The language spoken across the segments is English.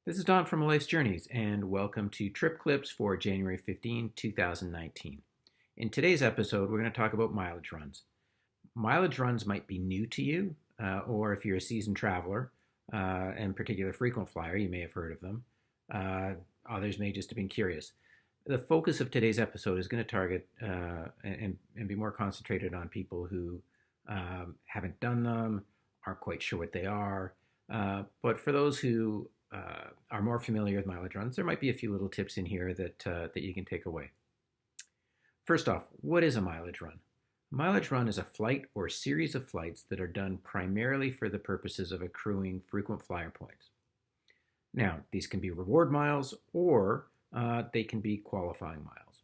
This is Don from A Life's Journeys, and welcome to Trip Clips for January 15, 2019. In today's episode, we're going to talk about mileage runs. Mileage runs might be new to you, or if you're a seasoned traveler, and particular frequent flyer, you may have heard of them. Others may just have been curious. The focus of today's episode is going to target and be more concentrated on people who haven't done them, aren't quite sure what they are. But for those who are more familiar with mileage runs, there might be a few little tips in here that you can take away. First off, what is a mileage run? A mileage run is a flight or series of flights that are done primarily for the purposes of accruing frequent flyer points. Now, these can be reward miles or they can be qualifying miles.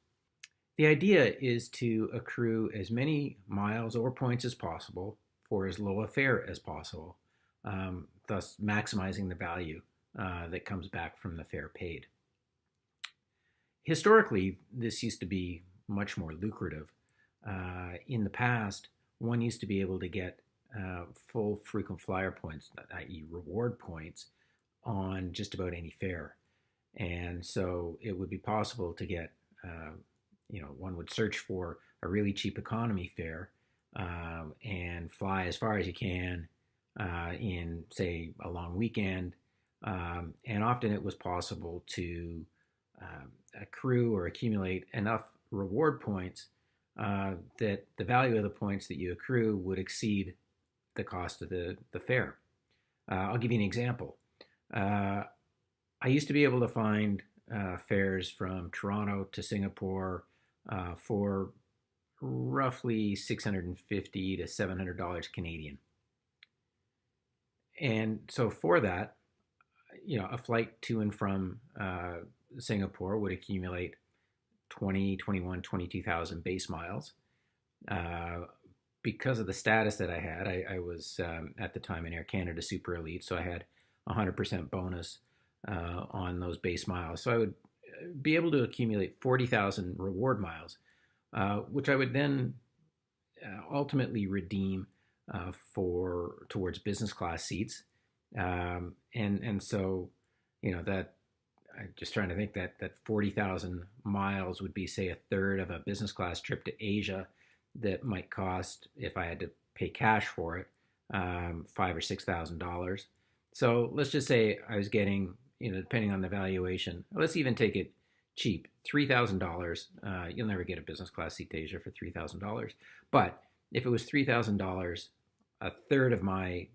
The idea is to accrue as many miles or points as possible for as low a fare as possible, thus maximizing the value that comes back from the fare paid. Historically, this used to be much more lucrative. In the past, one used to be able to get full frequent flyer points, i.e. reward points, on just about any fare. And so it would be possible to get, one would search for a really cheap economy fare and fly as far as you can in, say, a long weekend. And often it was possible to accrue or accumulate enough reward points that the value of the points that you accrue would exceed the cost of the fare. I'll give you an example. I used to be able to find fares from Toronto to Singapore for roughly $650 to $700 Canadian. And so for that, a flight to and from Singapore would accumulate 20, 21, 22,000 base miles. Because of the status that I had, I was at the time in Air Canada Super Elite, so I had 100% bonus on those base miles. So I would be able to accumulate 40,000 reward miles, which I would then ultimately redeem towards business class seats. And so, that I'm just trying to think that 40,000 miles would be, say, a third of a business class trip to Asia that might cost, if I had to pay cash for it, $5,000 or $6,000. So let's just say I was getting, depending on the valuation, let's even take it cheap, $3,000. You'll never get a business class seat to Asia for $3,000. But if it was $3,000, a third of my,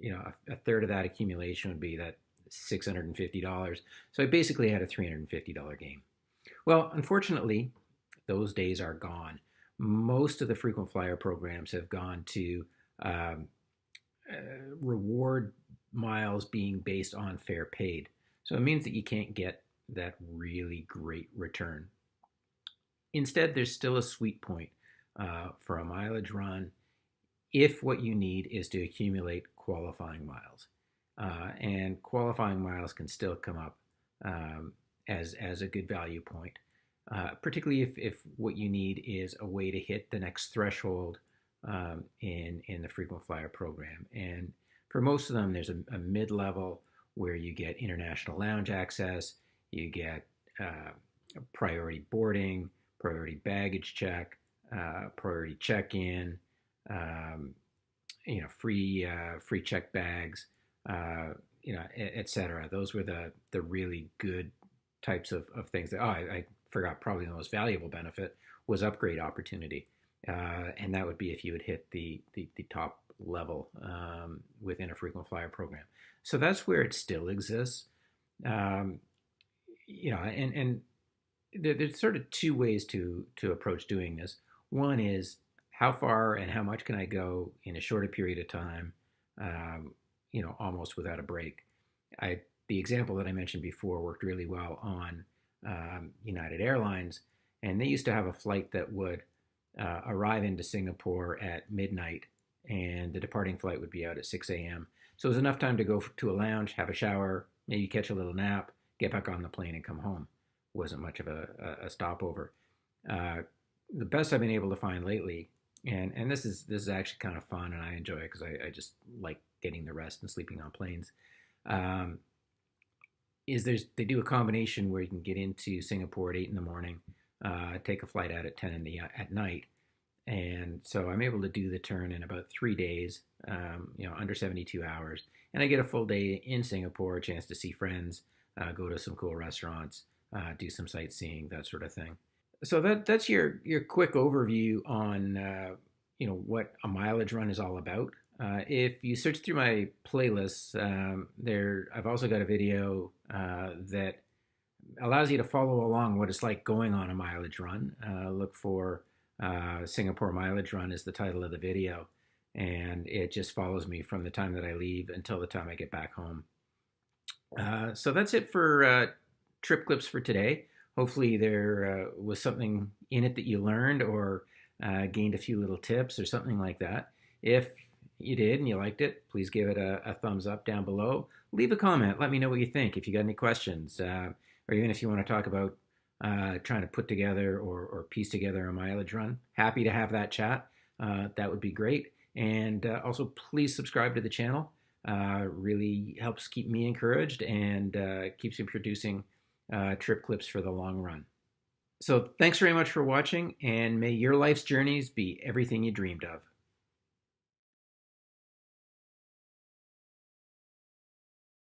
a third of that accumulation would be that $650. So I basically had a $350 gain. Well, unfortunately, those days are gone. Most of the frequent flyer programs have gone to reward miles being based on fare paid. So it means that you can't get that really great return. Instead, there's still a sweet point for a mileage run if what you need is to accumulate qualifying miles. And qualifying miles can still come up as a good value point, particularly if what you need is a way to hit the next threshold in the frequent flyer program. And for most of them, there's a mid-level where you get international lounge access, you get priority boarding, priority baggage check, priority check-in, free check bags, et cetera. Those were the really good types of things that, I forgot, probably the most valuable benefit was upgrade opportunity. And that would be if you would hit the top level within a frequent flyer program. So that's where it still exists. And there's sort of two ways to approach doing this. One is, how far and how much can I go in a shorter period of time, almost without a break. The example that I mentioned before worked really well on United Airlines, and they used to have a flight that would arrive into Singapore at midnight, and the departing flight would be out at 6 a.m. So it was enough time to go to a lounge, have a shower, maybe catch a little nap, get back on the plane and come home. It wasn't much of a stopover. The best I've been able to find lately, and this is actually kind of fun, and I enjoy it because I just like getting the rest and sleeping on planes. is they do a combination where you can get into Singapore at 8 in the morning, take a flight out at 10 at night, and so I'm able to do the turn in about 3 days, under 72 hours, and I get a full day in Singapore, a chance to see friends, go to some cool restaurants, do some sightseeing, that sort of thing. So that's your quick overview on what a mileage run is all about. If you search through my playlists, there I've also got a video that allows you to follow along what it's like going on a mileage run. Look for Singapore Mileage Run is the title of the video, and it just follows me from the time that I leave until the time I get back home. So that's it for Trip Clips for today. Hopefully there was something in it that you learned or gained a few little tips or something like that. If you did and you liked it, please give it a thumbs up down below. Leave a comment. Let me know what you think. If you got any questions, or even if you want to talk about trying to put together or piece together a mileage run, happy to have that chat. That would be great. And also, please subscribe to the channel. Really helps keep me encouraged and keeps me producing trip clips for the long run. So thanks very much for watching, and may your life's journeys be everything you dreamed of.